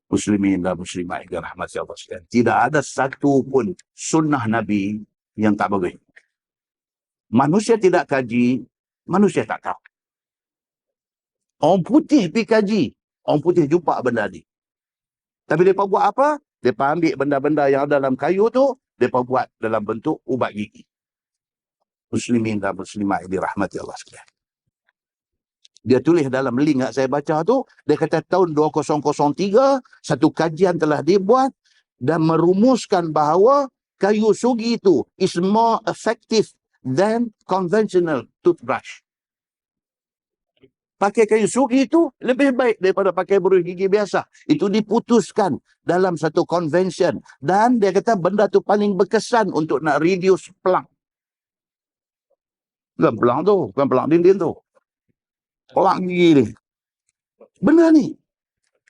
Muslimin dan muslimat yang dirahmati Allah sekalian. Tidak ada satu pun sunnah Nabi yang tak bagus. Manusia tidak kaji, manusia tak tahu. Orang putih pergi kaji, orang putih jumpa benda ni. Tapi mereka buat apa? Mereka ambil benda-benda yang ada dalam kayu tu, mereka buat dalam bentuk ubat gigi. Muslimin dan muslimat yang dirahmati Allah sekalian. Dia tulis dalam link yang saya baca tu, dia kata tahun 2003, satu kajian telah dibuat dan merumuskan bahawa kayu sugi itu is more effective than conventional toothbrush. Pakai kayu sugi itu lebih baik daripada pakai berus gigi biasa. Itu diputuskan dalam satu convention. Dan dia kata benda tu paling berkesan untuk nak reduce pelang. Bukan pelang tu, bukan pelang dinding tu. Pelang gigi ni. Benda ni.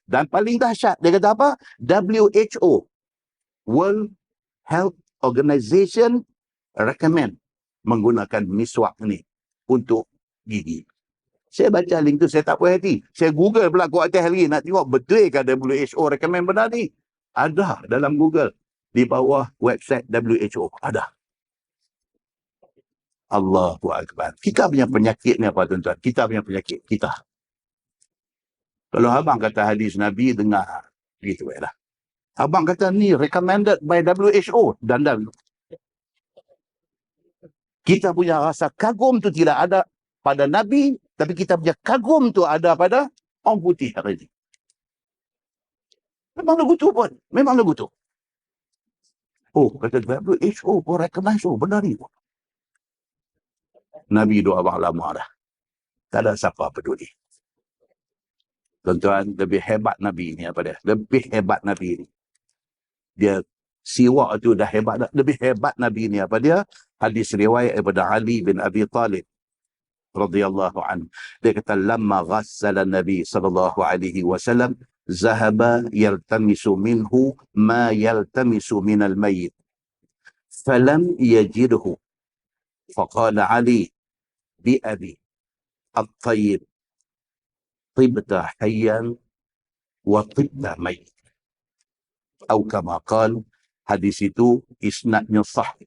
Dan paling dahsyat, dia kata apa? WHO, World Health Organization, recommend menggunakan miswak ni untuk gigi. Saya baca link tu, saya tak puas hati. Saya Google pula kuat atas lagi nak tengok betul ke WHO recommend benda ni. Ada dalam Google. Di bawah website WHO. Ada. Allahu Akbar. Kita punya penyakit ni apa tuan-tuan? Kita punya penyakit. Kita. Kalau abang kata hadis Nabi, dengar. Gitu lah. Abang kata ni recommended by WHO. Dan. Kita punya rasa kagum tu tidak ada pada Nabi, tapi kita punya kagum tu ada pada orang putih hari ini. Memang lagu tu pun. Memang lagu tu. Oh, kata WHO pun recognize benda ni pun. Nabi doa abang lama dah. Tak ada siapa peduli. Tuan-tuan, lebih hebat Nabi ni apa dia? Lebih hebat Nabi ni. Dia siwak tu dah hebat dah. Lebih hebat Nabi ni apa dia? Hadis riwayat daripada Ali bin Abi Talib radhiyallahu anhu. Dia kata lamma ghassala Nabi sallallahu alaihi wasallam zahaba yaltamisu minhu ma yaltamisu minal mayyit. Falam yajidhu. Faqala Ali bi abi at-tayyib tibta hayyan wa tibta mayyit. Atau kama qala, hadis itu isnadnya sahih.